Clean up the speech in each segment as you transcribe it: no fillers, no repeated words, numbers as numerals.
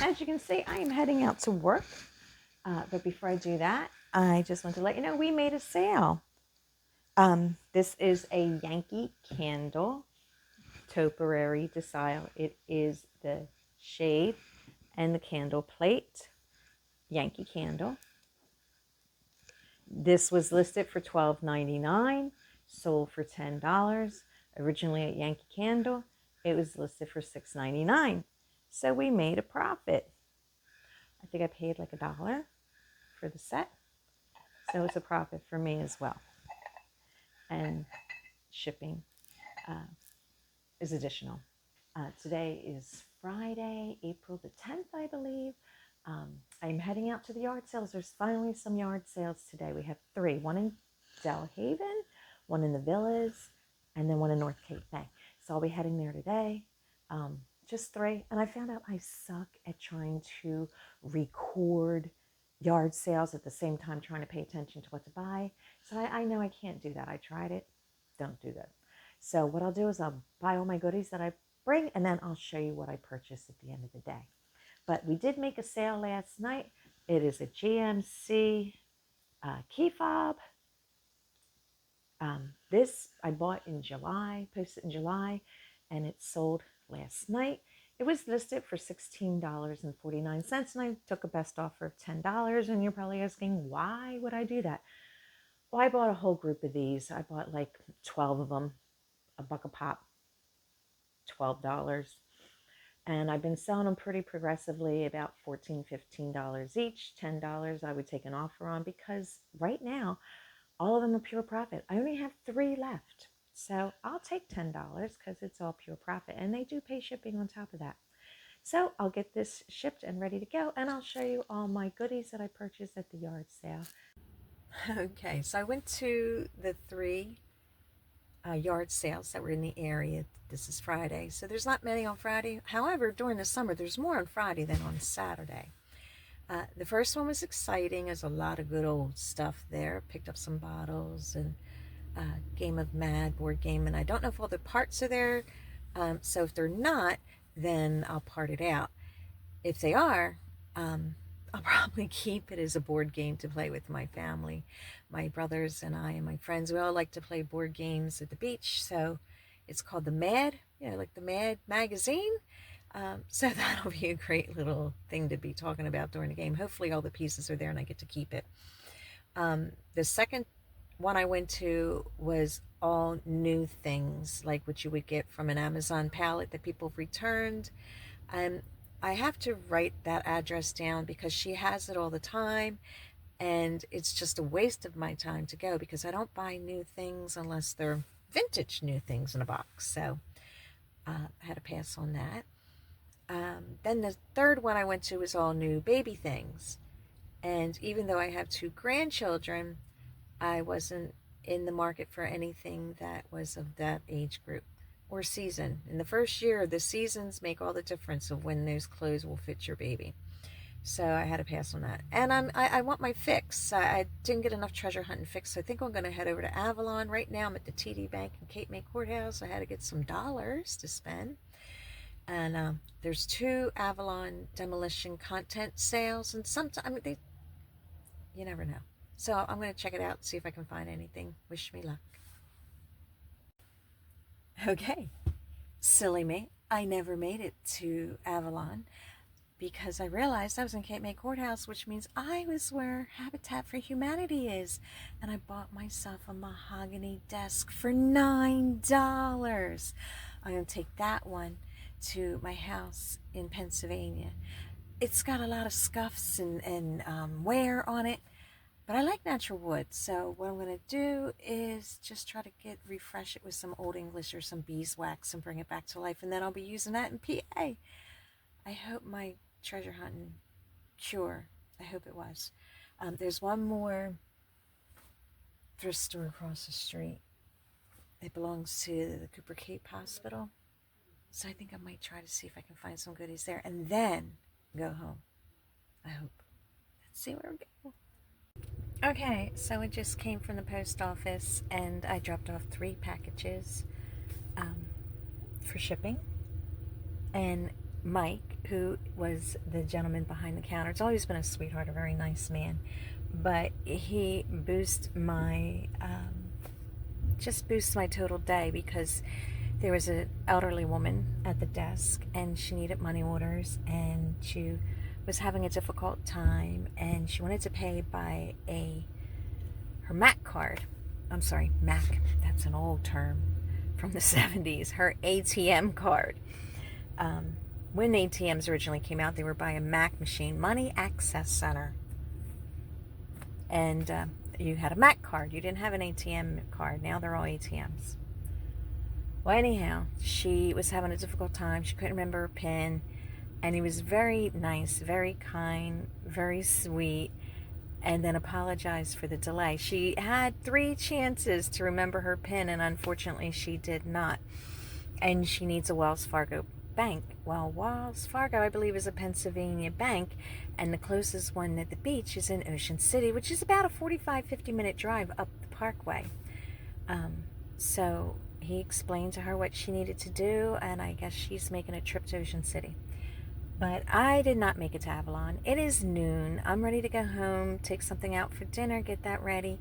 As you can see, I am heading out to work. But before I do that, I just want to let you know we made a sale. This is a Yankee Candle topiary style. It is the shade and the candle plate. Yankee Candle. This was listed for $12.99, sold for $10. Originally at Yankee Candle, it was listed for $6.99. So we made a profit. I think I paid like $1 for the set. So it's a profit for me as well. And shipping is additional. Today is Friday, April the 10th, I believe. I'm heading out to the yard sales. There's finally some yard sales today. We have 3, one in Delhaven, one in the Villas, and then one in North Cape Bay. So I'll be heading there today. Just 3. And I found out I suck at trying to record yard sales at the same time trying to pay attention to what to buy. So I know I can't do that. I tried it. Don't do that. So what I'll do is I'll buy all my goodies that I bring, and then I'll show you what I purchased at the end of the day. But we did make a sale last night. It is a GMC key fob. This I bought in July, posted in July, and it sold last night. It was listed for $16.49, and I took a best offer of $10. And you're probably asking, why would I do that? Well, I bought a whole group of these. I bought like 12 of them, $1 a pop, $12. And I've been selling them pretty progressively, about $14, $15 each. $10 I would take an offer on, because right now, all of them are pure profit. I only have 3 left. So I'll take $10 because it's all pure profit. And they do pay shipping on top of that. So I'll get this shipped and ready to go. And I'll show you all my goodies that I purchased at the yard sale. Okay, so I went to the 3 yard sales that were in the area. This is Friday, so there's not many on Friday. However, during the summer, there's more on Friday than on Saturday. The first one was exciting. There's a lot of good old stuff there. Picked up some bottles and Game of Mad board game, and I don't know if all the parts are there. So if they're not, then I'll part it out. If they are, I'll probably keep it as a board game to play with my family. My brothers and I and my friends, we all like to play board games at the beach. So it's called the Mad, like the Mad magazine. So that'll be a great little thing to be talking about during the game. Hopefully all the pieces are there and I get to keep it. The second one I went to was all new things, like what you would get from an Amazon pallet that people have returned. I have to write that address down because she has it all the time, and it's just a waste of my time to go because I don't buy new things unless they're vintage new things in a box. So I had to pass on that. Then the third one I went to was all new baby things. And even though I have 2 grandchildren, I wasn't in the market for anything that was of that age group or season. In the first year, the seasons make all the difference of when those clothes will fit your baby. So I had to pass on that. And I want my fix. I didn't get enough treasure hunting fix, so I think I'm going to head over to Avalon. Right now I'm at the TD Bank in Cape May Courthouse. I had to get some dollars to spend. And there's 2 Avalon demolition content sales, and sometimes, you never know. So I'm going to check it out, see if I can find anything. Wish me luck. Okay, silly me. I never made it to Avalon because I realized I was in Cape May Courthouse, which means I was where Habitat for Humanity is. And I bought myself a mahogany desk for $9. I'm going to take that one to my house in Pennsylvania. It's got a lot of scuffs and wear on it, but I like natural wood, so what I'm going to do is just try to refresh it with some Old English or some beeswax and bring it back to life, and then I'll be using that in PA. I hope my treasure hunting cure. I hope it was. There's one more thrift store across the street. It belongs to the Cooper Cape Hospital, so I think I might try to see if I can find some goodies there, and then go home. I hope. Let's see where we go. Okay, so it just came from the post office, and I dropped off 3 packages for shipping. And Mike, who was the gentleman behind the counter. It's always been a sweetheart, a very nice man, but he boosts my just boosts my total day, because there was an elderly woman at the desk and she needed money orders and she was having a difficult time and she wanted to pay by her Mac card. I'm sorry, Mac, that's an old term from the 70s, her ATM card. When ATMs originally came out, they were by a Mac machine, Money Access Center. And you had a Mac card. You didn't have an ATM card. Now they're all ATMs. Well, anyhow, she was having a difficult time. She couldn't remember her PIN. And he was very nice, very kind, very sweet, and then apologized for the delay. She had 3 chances to remember her PIN, and unfortunately she did not. And she needs a Wells Fargo bank. Well, Wells Fargo, I believe, is a Pennsylvania bank, and the closest one at the beach is in Ocean City, which is about a 45-50 minute drive up the parkway. So he explained to her what she needed to do, and I guess she's making a trip to Ocean City. But I did not make it to Avalon. It is noon. I'm ready to go home, take something out for dinner, get that ready.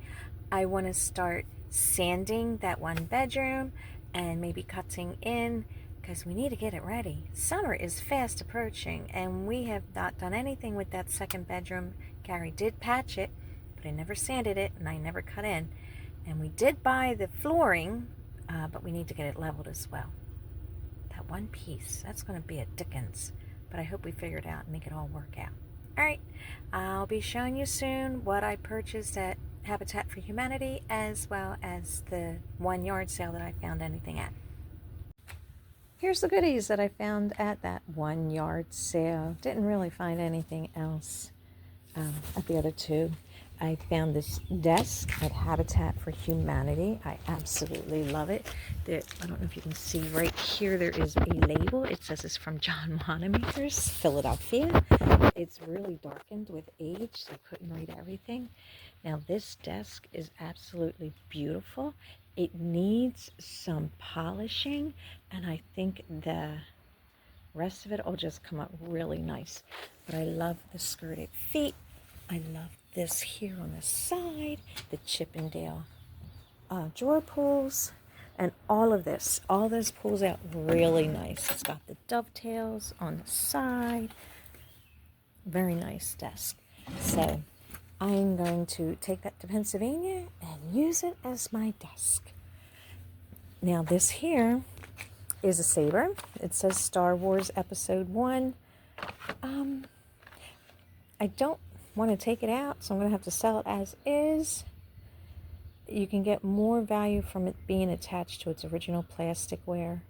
I want to start sanding that 1 bedroom and maybe cutting in, because we need to get it ready. Summer is fast approaching, and we have not done anything with that 2nd bedroom. Gary did patch it, but I never sanded it, and I never cut in. And we did buy the flooring, but we need to get it leveled as well. That 1 piece, that's going to be a Dickens. But I hope we figure it out and make it all work out. All right, I'll be showing you soon what I purchased at Habitat for Humanity, as well as the 1 yard sale that I found anything at. Here's the goodies that I found at that 1 yard sale. Didn't really find anything else at the other 2. I found this desk at Habitat for Humanity. I absolutely love it. I don't know if you can see right here, there is a label. It says it's from John Wanamaker's, Philadelphia. It's really darkened with age, so I couldn't read everything. Now, this desk is absolutely beautiful. It needs some polishing, and I think the rest of it will just come up really nice. But I love the skirted feet. I love this here on the side, the Chippendale drawer pulls, and all of this. All this pulls out really nice. It's got the dovetails on the side. Very nice desk. So I'm going to take that to Pennsylvania and use it as my desk. Now this here is a saber. It says Star Wars Episode 1. I don't want to take it out, so I'm going to have to sell it as is. You can get more value from it being attached to its original plasticware.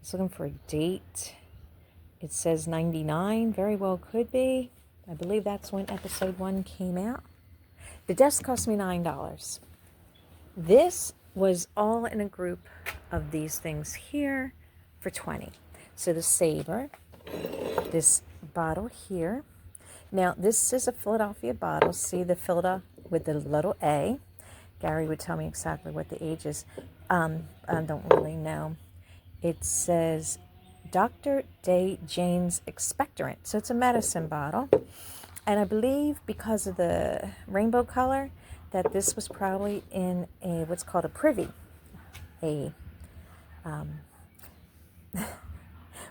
It's looking for a date. It says 99, very well could be. I believe that's when Episode 1 came out. The desk cost me $9. This was all in a group of these things here for $20. So the saber, this bottle here. Now, this is a Philadelphia bottle. See the Philda with the little A. Gary would tell me exactly what the age is. I don't really know. It says Dr. Day Jane's Expectorant. So it's a medicine bottle. And I believe because of the rainbow color, that this was probably in a what's called a privy.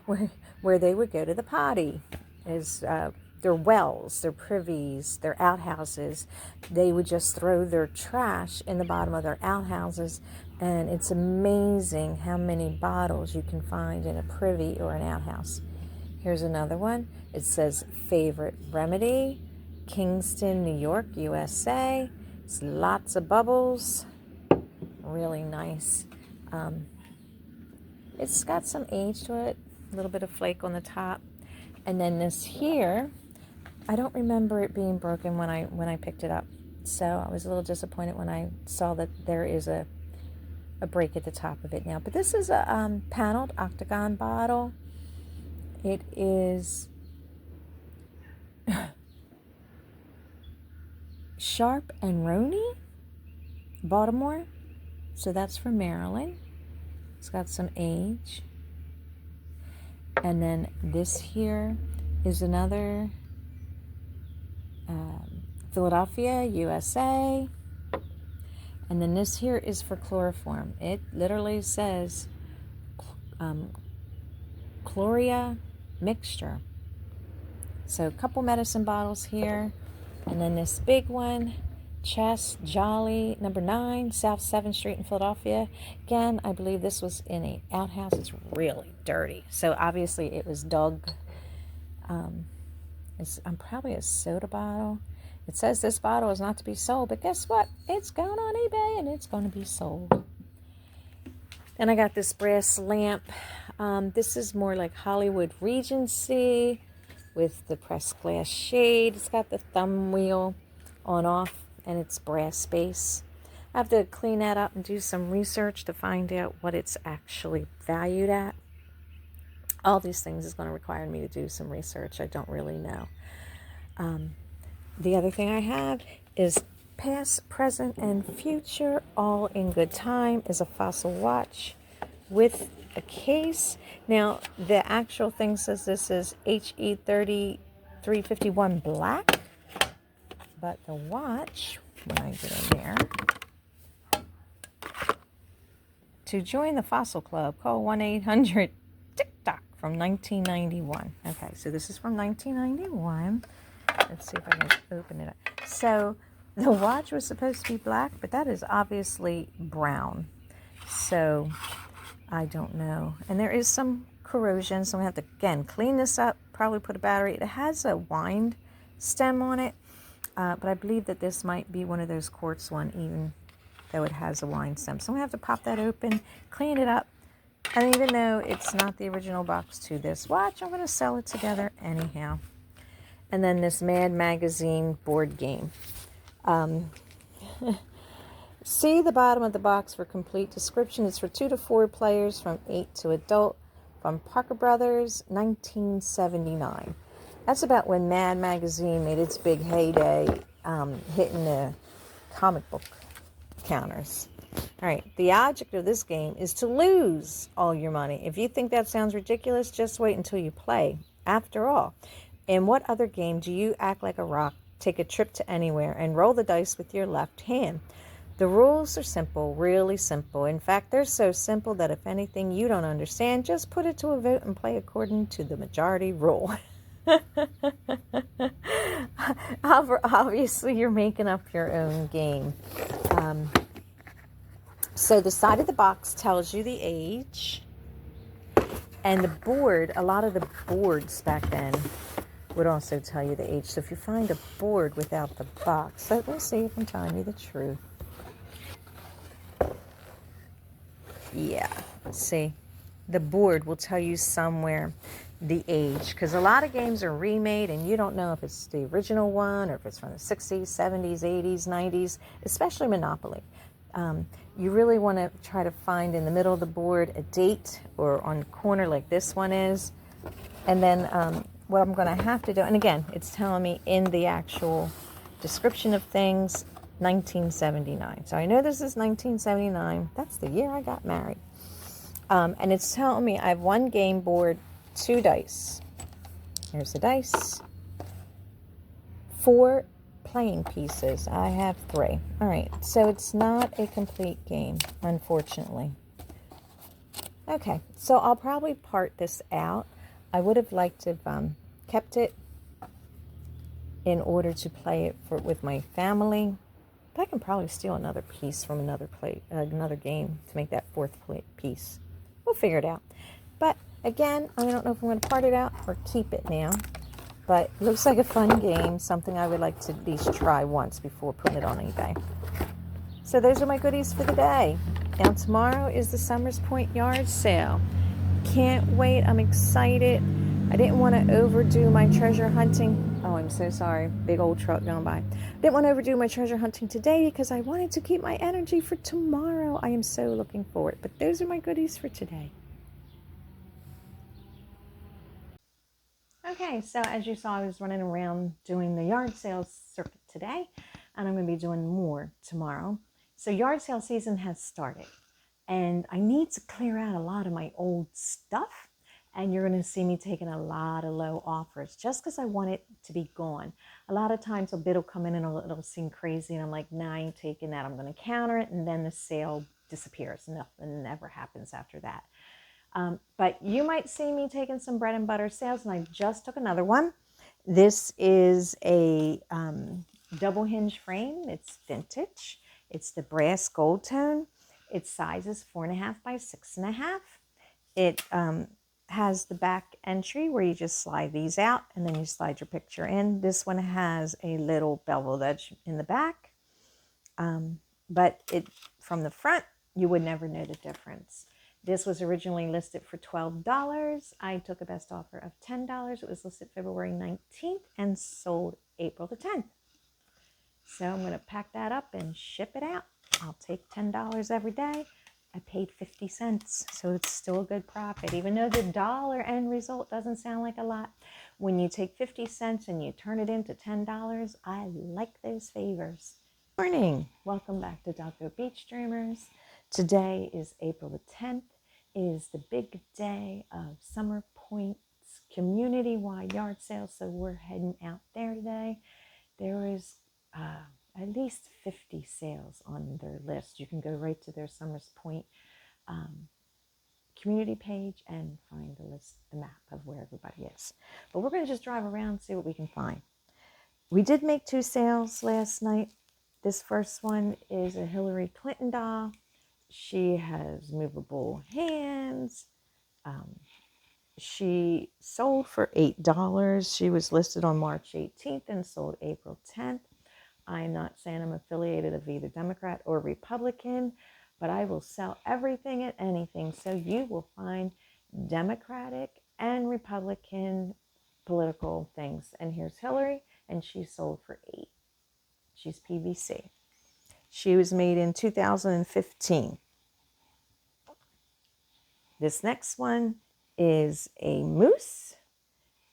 Where they would go to the potty. Is their wells, their privies, their outhouses. They would just throw their trash in the bottom of their outhouses, and it's amazing how many bottles you can find in a privy or an outhouse. Here's another one. It says Favorite Remedy, Kingston, New York, USA. It's lots of bubbles. Really nice. It's got some age to it, a little bit of flake on the top. And then this here, I don't remember it being broken when I picked it up. So I was a little disappointed when I saw that there is a break at the top of it now. But this is a paneled octagon bottle. It is Sharp and Roney, Baltimore. So that's from Maryland. It's got some age. And then this here is another Philadelphia, USA. And then this here is for chloroform. It literally says Chloria mixture. So a couple medicine bottles here. And then this big one, Chess Jolly, number 9, South 7th Street in Philadelphia. Again, I believe this was in a outhouse. It's really dirty. So obviously it was dug. It's probably a soda bottle. It says this bottle is not to be sold, but guess what? It's going on eBay and it's going to be sold. Then I got this brass lamp. This is more like Hollywood Regency with the pressed glass shade. It's got the thumb wheel on off and it's brass base. I have to clean that up and do some research to find out what it's actually valued at. All these things is going to require me to do some research. I don't really know. The other thing I have is past, present, and future, all in good time, is a fossil watch with a case. Now, the actual thing says this is HE3351 black, but the watch, when I get in there, to join the Fossil Club, call 1-800-TIK-TOK from 1991. Okay, so this is from 1991. Let's see if I can open it up. So the watch was supposed to be black, but that is obviously brown. So I don't know. And there is some corrosion, so I'm going to have to, again, clean this up, probably put a battery. It has a wind stem on it, but I believe that this might be one of those quartz one, even though it has a wind stem. So I'm going to have to pop that open, clean it up. And even though it's not the original box to this watch, I'm going to sell it together anyhow. And then this Mad Magazine board game. See the bottom of the box for complete description. It's for 2 to 4 players from 8 to adult, from Parker Brothers, 1979. That's about when Mad Magazine made its big heyday, hitting the comic book counters. All right, the object of this game is to lose all your money. If you think that sounds ridiculous, just wait until you play. After all, in what other game do you act like a rock, take a trip to anywhere, and roll the dice with your left hand? The rules are simple, really simple. In fact, they're so simple that if anything you don't understand, just put it to a vote and play according to the majority rule. Obviously, you're making up your own game. So the side of the box tells you the age. And the board, a lot of the boards back then would also tell you the age. So if you find a board without the box, let me see if I'm telling you the truth. Yeah, see, the board will tell you somewhere the age, because a lot of games are remade and you don't know if it's the original one or if it's from the 60s, 70s, 80s, 90s, especially Monopoly. You really want to try to find in the middle of the board a date, or on the corner like this one is. And then what I'm going to have to do, and again, it's telling me in the actual description of things, 1979. So I know this is 1979. That's the year I got married. And it's telling me I have 1 game board, 2 dice. Here's the dice. 4 playing pieces. I have 3. All right, so it's not a complete game, unfortunately. Okay, so I'll probably part this out. I would have liked to have kept it in order to play it with my family. But I can probably steal another piece from another game to make that 4th piece. We'll figure it out. But again, I don't know if I'm going to part it out or keep it now. But it looks like a fun game, something I would like to at least try once before putting it on eBay. So those are my goodies for the day. Now tomorrow is the Summers Point yard sale. Can't wait. I'm excited. I didn't want to overdo my treasure hunting. Oh, I'm so sorry. Big old truck going by. Didn't want to overdo my treasure hunting today because I wanted to keep my energy for tomorrow. I am so looking forward. But those are my goodies for today. Okay, so as you saw, I was running around doing the yard sales circuit today, and I'm going to be doing more tomorrow. So yard sale season has started, and I need to clear out a lot of my old stuff. And you're going to see me taking a lot of low offers just because I want it to be gone. A lot of times a bid will come in and it'll seem crazy. And I'm like, nah, I ain't taking that. I'm going to counter it. And then the sale disappears. Nothing ever happens after that. But you might see me taking some bread and butter sales. And I just took another one. This is a double hinge frame. It's vintage. It's the brass gold tone. Its size is 4.5 by 6.5. It has the back entry where you just slide these out and then you slide your picture in. This one has a little beveled edge in the back. But it from the front, you would never know the difference. This was originally listed for $12. I took a best offer of $10. It was listed February 19th and sold April the 10th. So I'm going to pack that up and ship it out. I'll take $10 every day. I paid 50 cents, so it's still a good profit. Even though the dollar end result doesn't sound like a lot, when you take 50 cents and you turn it into $10, I like those favors. Morning. Welcome back to Delco Beach Dreamers. Today is April the 10th. It is the big day of Summer Point's community-wide yard sale, so we're heading out there today. There is at least 50 sales on their list. You can go right to their Summers Point community page and find the map of where everybody is. But we're going to just drive around and see what we can find. We did make 2 sales last night. This first one is a Hillary Clinton doll. She has movable hands. She sold for $8. She was listed on March 18th and sold April 10th. I'm not saying I'm affiliated of either Democrat or Republican, but I will sell everything and anything. So you will find Democratic and Republican political things. And here's Hillary, and she sold for $8. She's PVC. She was made in 2015. This next one is a moose.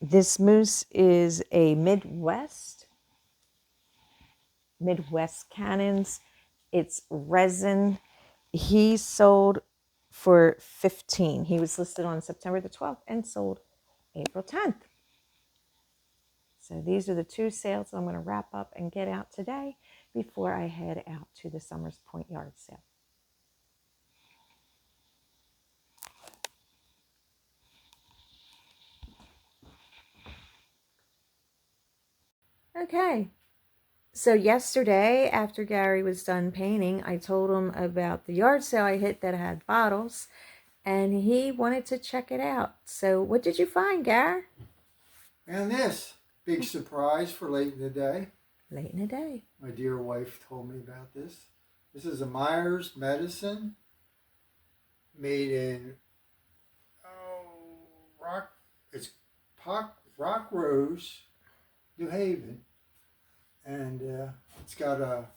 This moose is a Midwest Cannons. It's resin. He sold for $15. He was listed on September the 12th and sold April 10th. So these are the 2 sales I'm going to wrap up and get out today before I head out to the Summers Point yard sale. Okay. So yesterday, after Gary was done painting, I told him about the yard sale I hit that had bottles, and he wanted to check it out. So what did you find, Gary? And this big surprise for late in the day. Late in the day. My dear wife told me about this. This is a Myers medicine made in Rock Rose, New Haven, and it's got a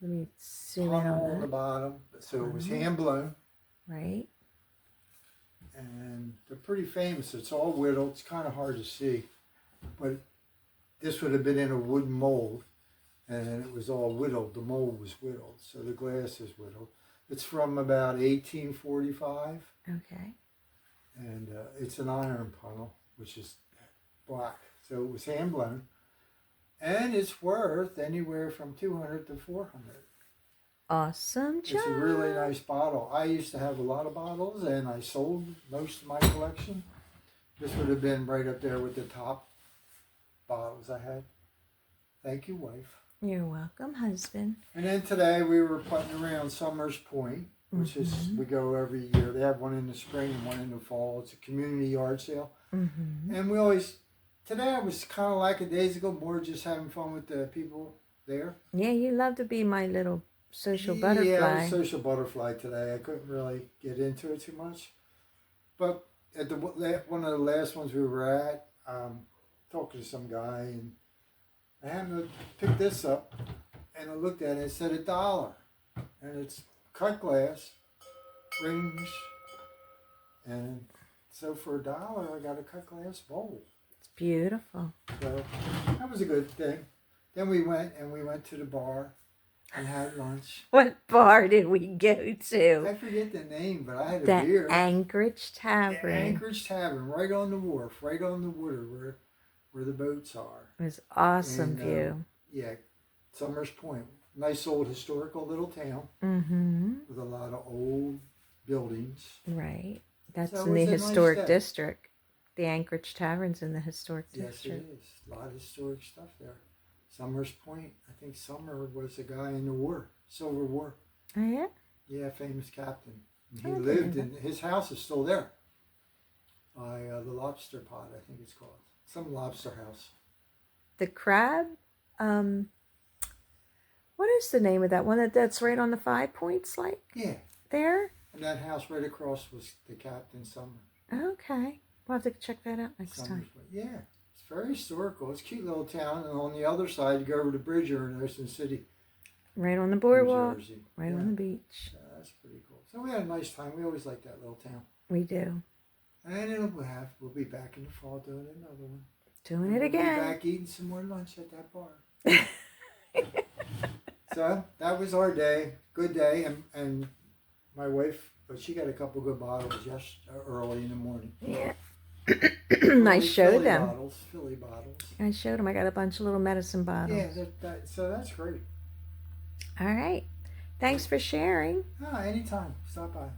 Let me zoom in tunnel on on the that. bottom, so it was hand blown. Right. And they're pretty famous. It's all whittled. It's kind of hard to see, but this would have been in a wooden mold, and it was all whittled. The mold was whittled, so the glass is whittled. It's from about 1845. Okay. And it's an iron funnel, which is black. So it was hand blown, and it's worth anywhere from $200 to $400. Awesome job. It's a really nice bottle. I used to have a lot of bottles, and I sold most of my collection. This would have been right up there with the top bottles I had. Thank you, wife. You're welcome, husband. And then today we were putting around Summers Point, which is, we go every year. They have one in the spring and one in the fall. It's a community yard sale. And we always, today I was kind of like a days ago, more just having fun with the people there. Yeah, you love to be my little social butterfly. Yeah, I was social butterfly today. I couldn't really get into it too much. But at one of the last ones we were at, talking to some guy, and I happened to pick this up, and I looked at it, it said $1. And it's cut glass, rings, and so for $1 I got a cut glass bowl. It's beautiful. So that was a good thing. Then we went to the bar, and had lunch. What bar did we go to? I forget the name, but I had a The beer. Anchorage The Tavern. Anchorage Tavern, right on the wharf, right on the water where the boats are. It was awesome And view. yeah, Summers Point, nice old historical little town Mm-hmm. with a lot of old buildings. Right. That's So it in the was a nice historic day. district. The Anchorage Tavern's in the historic Yes, district. it is. A lot of historic stuff there. Summers Point, I think Summer was a guy in the war, Civil War. Oh, yeah? Yeah, famous captain. And he I didn't lived know in, his house is still there. By the Lobster Pot, I think it's called. Some lobster house. The crab? What is the name of that one that's right on the 5 Points, like? Yeah. There? And that house right across was the Captain Summer. Okay. We'll have to check that out next Summers time. Point. Yeah. It's very historical. It's a cute little town. And on the other side, you go over the bridge, you're in Ocean City, Right on the New boardwalk. Jersey. Right on the beach. So that's pretty cool. So we had a nice time. We always like that little town. We do. And we'll be back in the fall doing another one. Doing And it again. We'll be back eating some more lunch at that bar. So that was our day. Good day. And my wife, but she got a couple good bottles early in the morning. Yeah. I showed them. Philly bottles. I showed them. I got a bunch of little medicine bottles. Yeah, so that's great. All right. Thanks for sharing. Anytime. Stop by.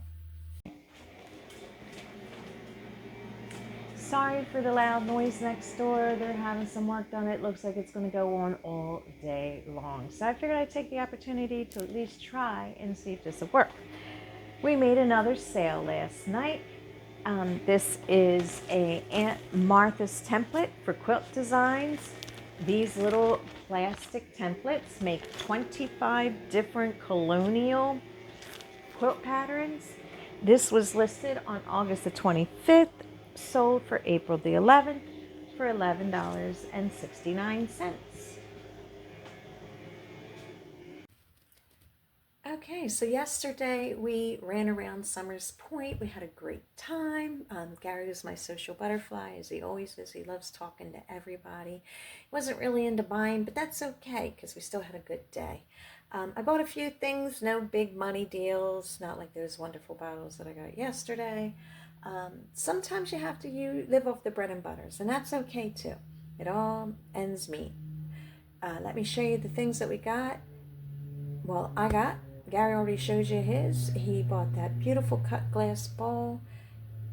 Sorry for the loud noise next door. They're having some work done. It looks like it's going to go on all day long. So I figured I'd take the opportunity to at least try and see if this will work. We made another sale last night. This is a Aunt Martha's template for quilt designs. These little plastic templates make 25 different colonial quilt patterns. This was listed on August the 25th, sold for April the 11th for $11.69. Okay, so yesterday we ran around Summers Point. We had a great time. Gary was my social butterfly, as he always is. He loves talking to everybody. He wasn't really into buying, but that's okay because we still had a good day. I bought a few things, no big money deals, not like those wonderful bottles that I got yesterday. Sometimes you have to live off the bread and butters, and that's okay too. It all ends meet. Let me show you the things that we got. Well, Gary already showed you his. He bought that beautiful cut glass bowl.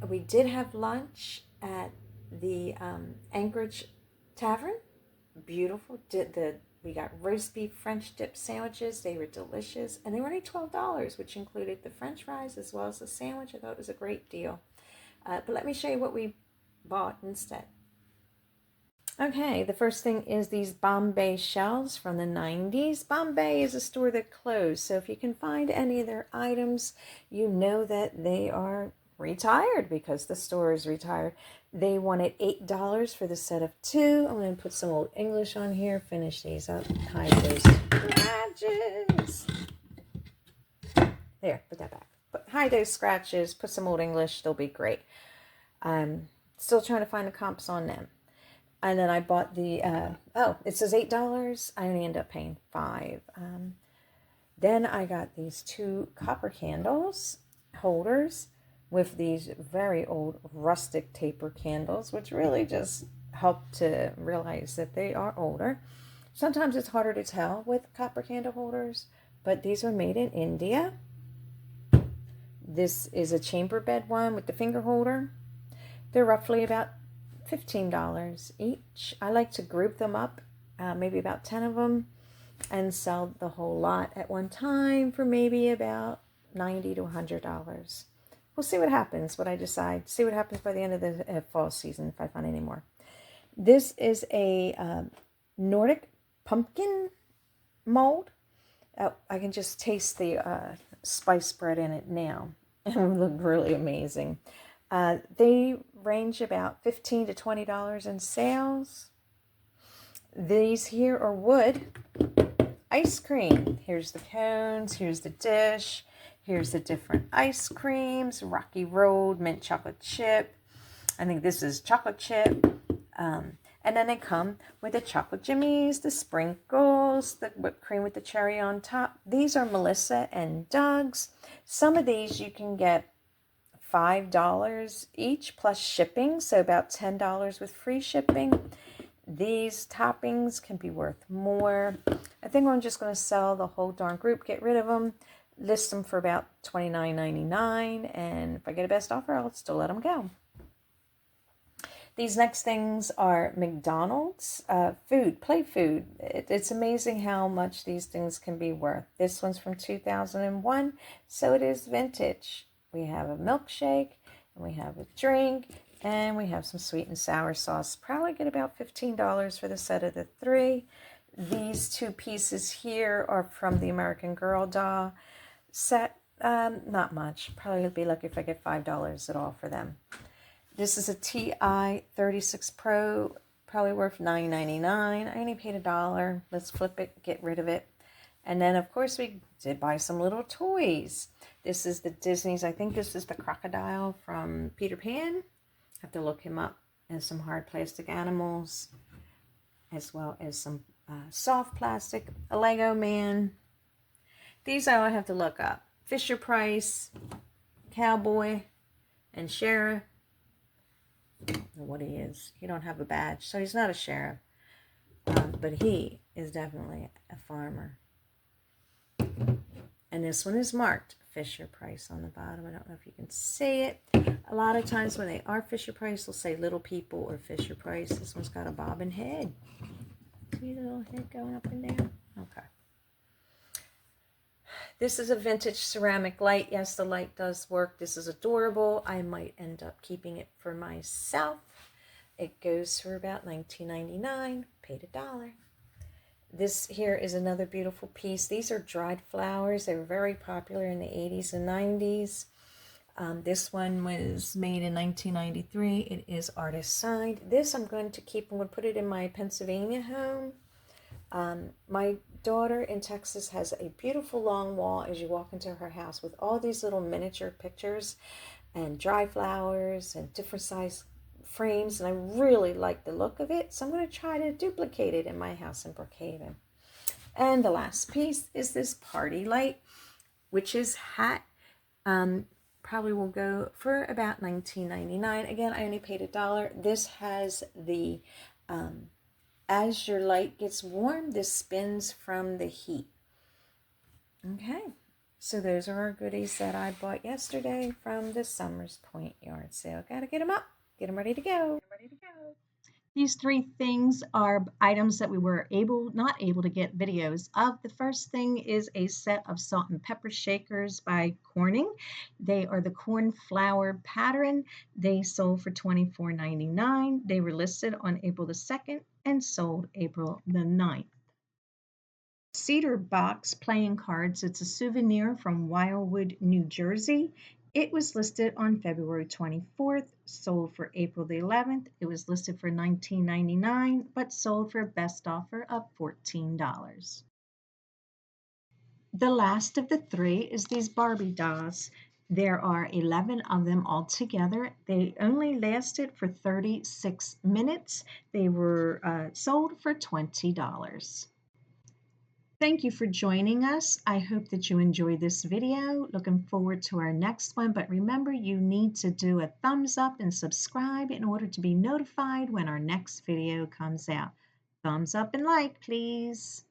We did have lunch at the Anchorage Tavern. Beautiful. We got roast beef French dip sandwiches. They were delicious. And they were only $12, which included the French fries as well as the sandwich. I thought it was a great deal. But let me show you what we bought instead. Okay, the first thing is these Bombay shells from the 90s. Bombay is a store that closed, so if you can find any of their items, you know that they are retired because the store is retired. They wanted $8 for the set of 2. I'm going to put some old English on here, finish these up, hide those scratches. There, put that back. Hide those scratches, put some old English, they'll be great. I'm still trying to find the comps on them. And then I bought the, it says $8. I only ended up paying $5. Then I got these 2 copper candles holders with these very old rustic taper candles, which really just help to realize that they are older. Sometimes it's harder to tell with copper candle holders, but these are made in India. This is a chamber bed one with the finger holder. They're roughly about $15 each. I like to group them up, maybe about 10 of them, and sell the whole lot at one time for maybe about $90 to $100. We'll see what happens, what I decide. See what happens by the end of the fall season if I find any more. This is a Nordic pumpkin mold. I can just taste the spice bread in it now. It would look really amazing. They range about $15 to $20 in sales. These here are wood ice cream. Here's the cones, here's the dish, here's the different ice creams, Rocky Road, mint chocolate chip. I think this is chocolate chip. And And then they come with the chocolate jimmies, the sprinkles, the whipped cream with the cherry on top. These are Melissa and Doug's. Some of these you can get $5 each plus shipping, so about $10 with free shipping. These toppings can be worth more. I think I'm just going to sell the whole darn group, get rid of them, list them for about $29.99, and if I get a best offer, I'll still let them go. These next things are McDonald's food, play food. It's amazing how much these things can be worth. This one's from 2001, so it is vintage. We have a milkshake, and we have a drink, and we have some sweet and sour sauce. Probably get about $15 for the set of the 3. These 2 pieces here are from the American Girl doll set. Not much. Probably would be lucky if I get $5 at all for them. This is a TI 36 Pro, probably worth $9.99. I only paid $1. Let's flip it, get rid of it. And then, of course, we did buy some little toys. This is the Disney's, I think this is the crocodile from Peter Pan. Have to look him up. And some hard plastic animals, as well as some soft plastic, a Lego man. These I will have to look up. Fisher Price, Cowboy, and Sheriff. What he is. He don't have a badge, so he's not a sheriff. But he is definitely a farmer. And this one is marked Fisher Price on the bottom. I don't know if you can see it. A lot of times when they are Fisher Price, they'll say Little People or Fisher Price. This one's got a bobbin head. See the little head going up and down? Okay. This is a vintage ceramic light. Yes, the light does work. This is adorable. I might end up keeping it for myself. It goes for about $19.99. Paid $1. This here is another beautiful piece. These are dried flowers. They were very popular in the 80s and 90s. This one was made in 1993. It is artist signed. This I'm going to keep. I'm going to put it in my Pennsylvania home. My daughter in Texas has a beautiful long wall as you walk into her house with all these little miniature pictures and dry flowers and different size frames, and I really like the look of it, so I'm going to try to duplicate it in my house in Brookhaven. And the last piece is this party light, witch's hat. Probably will go for about $19.99. Again, I only paid $1. This has the as your light gets warm, this spins from the heat. Okay, so those are our goodies that I bought yesterday from the Summers Point yard sale. Got to get them up, get them ready to go. These 3 things are items that we were not able to get videos of. The first thing is a set of salt and pepper shakers by Corning. They are the corn flour pattern. They sold for $24.99. They were listed on April the 2nd and sold April the 9th. Cedar box playing cards. It's a souvenir from Wildwood, New Jersey. It was listed on February 24th, sold for April the 11th. It was listed for $19.99, but sold for a best offer of $14. The last of the 3 is these Barbie dolls. There are 11 of them altogether. They only lasted for 36 minutes. They were sold for $20. Thank you for joining us. I hope that you enjoyed this video. Looking forward to our next one. But remember, you need to do a thumbs up and subscribe in order to be notified when our next video comes out. Thumbs up and like, please.